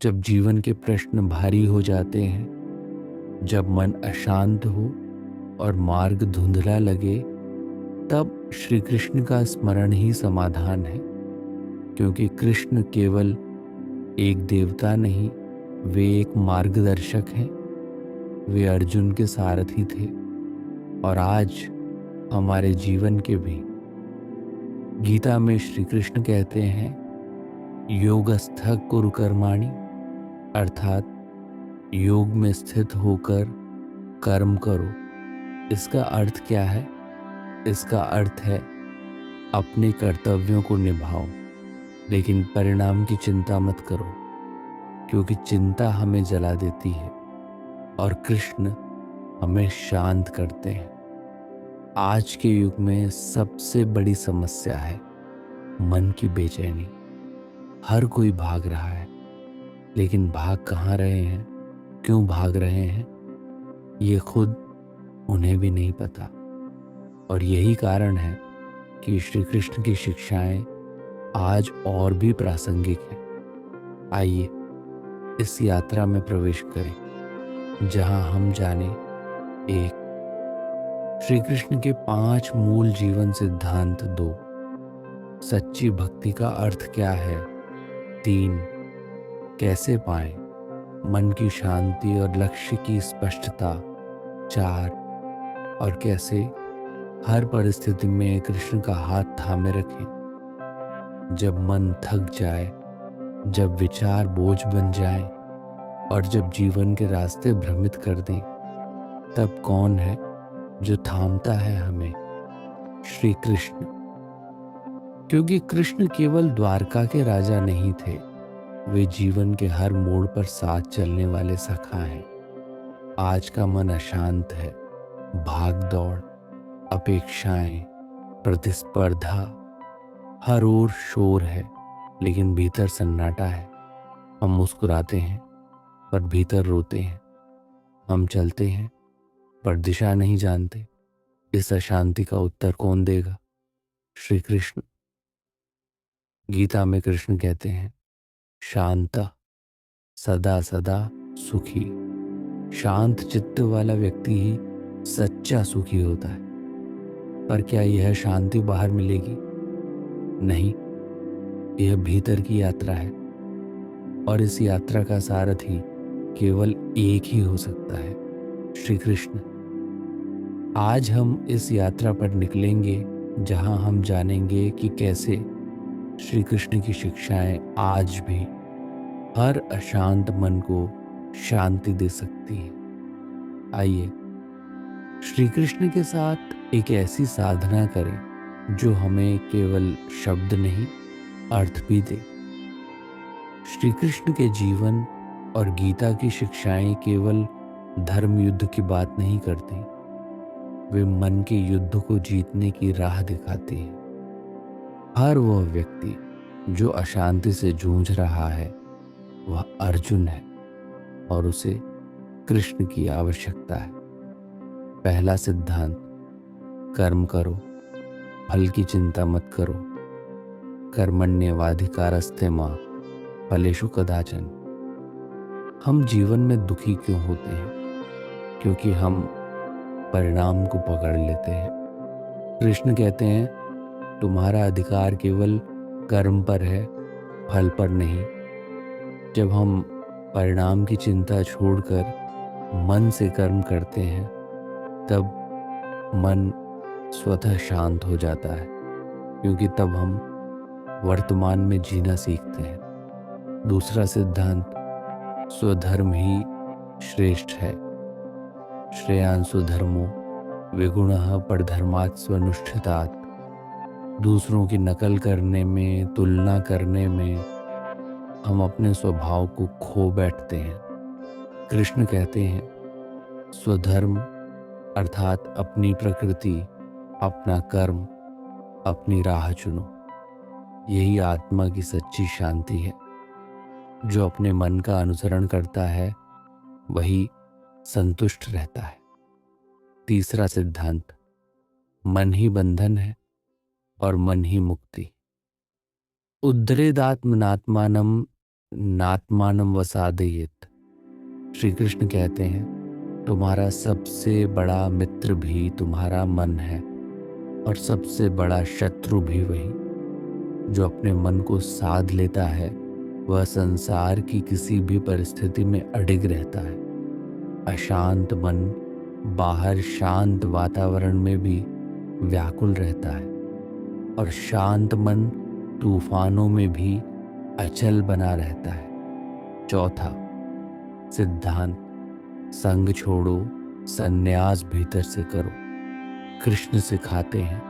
जब जीवन के प्रश्न भारी हो जाते हैं, जब मन अशांत हो और मार्ग धुंधला लगे, तब श्री कृष्ण का स्मरण ही समाधान है। क्योंकि कृष्ण केवल एक देवता नहीं, वे एक मार्गदर्शक हैं। वे अर्जुन के सारथी थे और आज हमारे जीवन के भी। गीता में श्री कृष्ण कहते हैं, योगस्थ कुरु कर्माणि, अर्थात योग में स्थित होकर कर्म करो। इसका अर्थ क्या है? इसका अर्थ है अपने कर्तव्यों को निभाओ, लेकिन परिणाम की चिंता मत करो, क्योंकि चिंता हमें जला देती है और कृष्ण हमें शांत करते हैं। आज के युग में सबसे बड़ी समस्या है मन की बेचैनी। हर कोई भाग रहा है, लेकिन भाग कहाँ रहे हैं, क्यों भाग रहे हैं, ये खुद उन्हें भी नहीं पता। और यही कारण है कि श्री कृष्ण की शिक्षाएं आज और भी प्रासंगिक हैं। आइए इस यात्रा में प्रवेश करें, जहां हम जाने एक, श्री कृष्ण के 5 मूल जीवन सिद्धांत। 2, सच्ची भक्ति का अर्थ क्या है। 3, कैसे पाएं मन की शांति और लक्ष्य की स्पष्टता। 4, और कैसे हर परिस्थिति में कृष्ण का हाथ थामे रखें। जब मन थक जाए, जब विचार बोझ बन जाए और जब जीवन के रास्ते भ्रमित कर दें, तब कौन है जो थामता है हमें? श्री कृष्ण। क्योंकि कृष्ण केवल द्वारका के राजा नहीं थे, वे जीवन के हर मोड़ पर साथ चलने वाले सखा हैं। आज का मन अशांत है, भाग दौड़, अपेक्षाएं, प्रतिस्पर्धा, हर ओर शोर है, लेकिन भीतर सन्नाटा है। हम मुस्कुराते हैं पर भीतर रोते हैं। हम चलते हैं पर दिशा नहीं जानते। इस अशांति का उत्तर कौन देगा? श्री कृष्ण। गीता में कृष्ण कहते हैं, शांत सदा सदा सुखी। शांत चित्त वाला व्यक्ति ही सच्चा सुखी होता है। पर क्या यह शांति बाहर मिलेगी? नहीं, यह भीतर की यात्रा है और इस यात्रा का सारथी केवल एक ही हो सकता है, श्री कृष्ण। आज हम इस यात्रा पर निकलेंगे, जहां हम जानेंगे कि कैसे श्री कृष्ण की शिक्षाएं आज भी हर अशांत मन को शांति दे सकती है। आइए श्री कृष्ण के साथ एक ऐसी साधना करें जो हमें केवल शब्द नहीं, अर्थ भी दे। श्री कृष्ण के जीवन और गीता की शिक्षाएं केवल धर्म युद्ध की बात नहीं करती, वे मन के युद्ध को जीतने की राह दिखाती है। हर वह व्यक्ति जो अशांति से जूझ रहा है, वह अर्जुन है और उसे कृष्ण की आवश्यकता है। पहला सिद्धांत, कर्म करो, फल की चिंता मत करो। कर्मण्येवाधिकारस्ते मां फलेषु कदाचन। हम जीवन में दुखी क्यों होते हैं? क्योंकि हम परिणाम को पकड़ लेते हैं। कृष्ण कहते हैं, तुम्हारा अधिकार केवल कर्म पर है, फल पर नहीं। जब हम परिणाम की चिंता छोड़कर मन से कर्म करते हैं, तब मन स्वतः शांत हो जाता है, क्योंकि तब हम वर्तमान में जीना सीखते हैं। दूसरा सिद्धांत, स्वधर्म ही श्रेष्ठ है। श्रेयांसु धर्मो विगुणः परधर्मात् स्वनुष्ठितात्। दूसरों की नकल करने में, तुलना करने में हम अपने स्वभाव को खो बैठते हैं। कृष्ण कहते हैं, स्वधर्म अर्थात अपनी प्रकृति, अपना कर्म, अपनी राह चुनो। यही आत्मा की सच्ची शांति है। जो अपने मन का अनुसरण करता है, वही संतुष्ट रहता है। तीसरा सिद्धांत, मन ही बंधन है और मन ही मुक्ति। उद्धरेदात्मनात्मानं नात्मानम वसादयेत। श्री कृष्ण कहते हैं, तुम्हारा सबसे बड़ा मित्र भी तुम्हारा मन है और सबसे बड़ा शत्रु भी वही। जो अपने मन को साध लेता है वह संसार की किसी भी परिस्थिति में अडिग रहता है। अशांत मन बाहर शांत वातावरण में भी व्याकुल रहता है और शांत मन तूफानों में भी अचल बना रहता है। चौथा सिद्धांत, संग छोड़ो, संन्यास भीतर से करो। कृष्ण सिखाते हैं,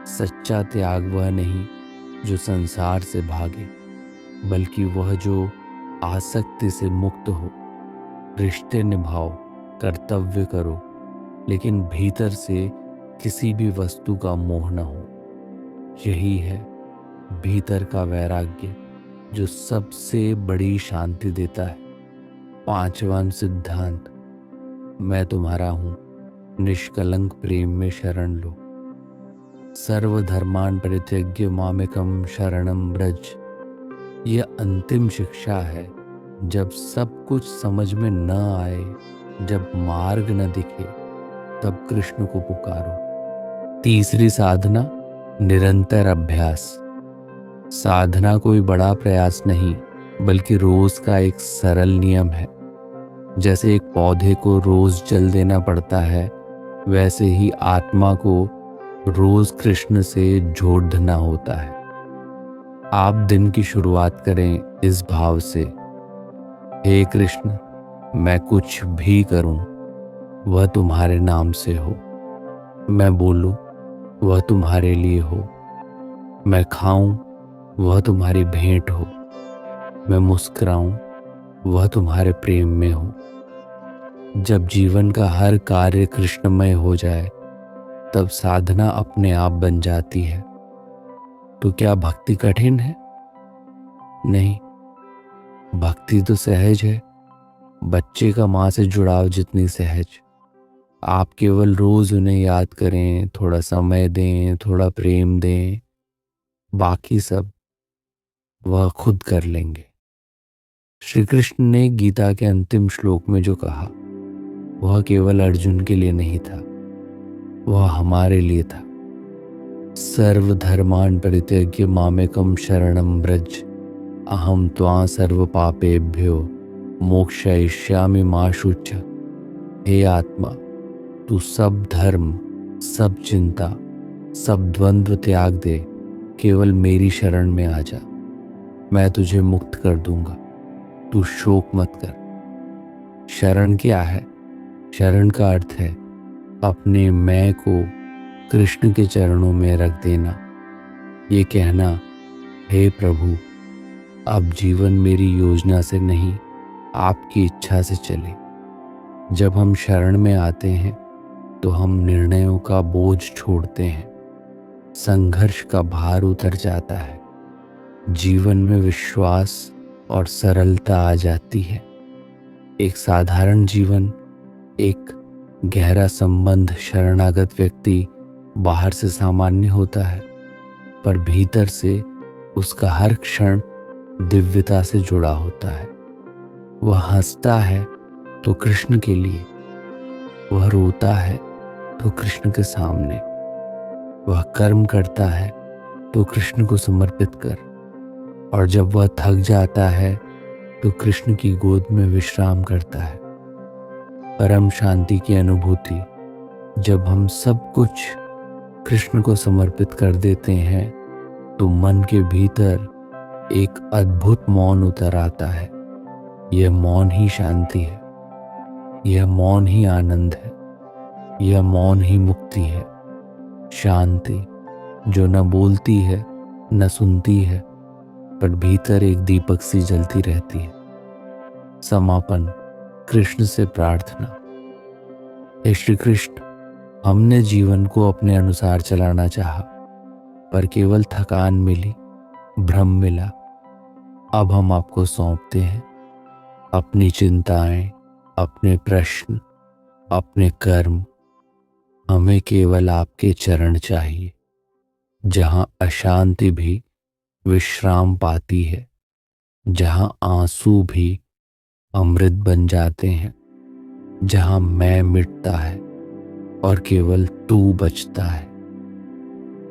सच्चा त्याग वह नहीं जो संसार से भागे, बल्कि वह जो आसक्ति से मुक्त हो। रिश्ते निभाओ, कर्तव्य करो, लेकिन भीतर से किसी भी वस्तु का मोह न हो। यही है भीतर का वैराग्य जो सबसे बड़ी शांति देता है। पांचवां सिद्धांत, मैं तुम्हारा हूं, निष्कलंक प्रेम में शरण लो। सर्वधर्मान परित्यज्य मामेकम शरणम व्रज। यह अंतिम शिक्षा है। जब सब कुछ समझ में न आए, जब मार्ग न दिखे, तब कृष्ण को पुकारो। तीसरी साधना, निरंतर अभ्यास। साधना कोई बड़ा प्रयास नहीं, बल्कि रोज का एक सरल नियम है। जैसे एक पौधे को रोज जल देना पड़ता है, वैसे ही आत्मा को रोज कृष्ण से जोड़ना होता है। आप दिन की शुरुआत करें इस भाव से, हे कृष्ण, मैं कुछ भी करूं वह तुम्हारे नाम से हो। मैं बोलूं वह तुम्हारे लिए हो। मैं खाऊं वह तुम्हारी भेंट हो। मैं मुस्कुराऊं वह तुम्हारे प्रेम में हो। जब जीवन का हर कार्य कृष्णमय हो जाए, तब साधना अपने आप बन जाती है। तो क्या भक्ति कठिन है? नहीं, भक्ति तो सहज है। बच्चे का माँ से जुड़ाव जितनी सहज। आप केवल रोज उन्हें याद करें, थोड़ा समय दें, थोड़ा प्रेम दें, बाकी सब वह खुद कर लेंगे। श्री कृष्ण ने गीता के अंतिम श्लोक में जो कहा, वह केवल अर्जुन के लिए नहीं था, वह हमारे लिए था। सर्वधर्मान परित्यज्य मामेकम शरणम व्रज, अहम त्वा सर्व पापेभ्यो मोक्षयिष्यामि मा शुच। हे आत्मा, तू सब धर्म, सब चिंता, सब द्वंद्व त्याग दे, केवल मेरी शरण में आ जा। मैं तुझे मुक्त कर दूंगा, तू शोक मत कर। शरण क्या है? शरण का अर्थ है अपने मैं को कृष्ण के चरणों में रख देना। ये कहना, हे प्रभु, अब जीवन मेरी योजना से नहीं, आपकी इच्छा से चले। जब हम शरण में आते हैं तो हम निर्णयों का बोझ छोड़ते हैं, संघर्ष का भार उतर जाता है, जीवन में विश्वास और सरलता आ जाती है। एक साधारण जीवन, एक गहरा संबंध शरणागत व्यक्ति बाहर से सामान्य होता है, पर भीतर से उसका हर क्षण दिव्यता से जुड़ा होता है। वह हंसता है तो कृष्ण के लिए, वह रोता है तो कृष्ण के सामने, वह कर्म करता है तो कृष्ण को समर्पित कर, और जब वह थक जाता है तो कृष्ण की गोद में विश्राम करता है। परम शांति की अनुभूति, जब हम सब कुछ कृष्ण को समर्पित कर देते हैं, तो मन के भीतर एक अद्भुत मौन उतर आता है। यह मौन ही शांति है, यह मौन ही आनंद है, यह मौन ही मुक्ति है। शांति जो न बोलती है न सुनती है, पर भीतर एक दीपक सी जलती रहती है। समापन, कृष्ण से प्रार्थना। हे श्री कृष्ण, हमने जीवन को अपने अनुसार चलाना चाहा, पर केवल थकान मिली, भ्रम मिला। अब हम आपको सौंपते हैं अपनी चिंताएं, अपने प्रश्न, अपने कर्म। हमें केवल आपके चरण चाहिए, जहां अशांति भी विश्राम पाती है। जहाँ आंसू भी अमृत बन जाते हैं, जहाँ मैं मिटता है और केवल तू बचता है।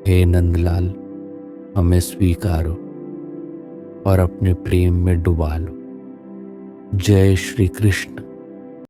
हे नंदलाल, हमें स्वीकारो और अपने प्रेम में डुबा लो। जय श्री कृष्ण।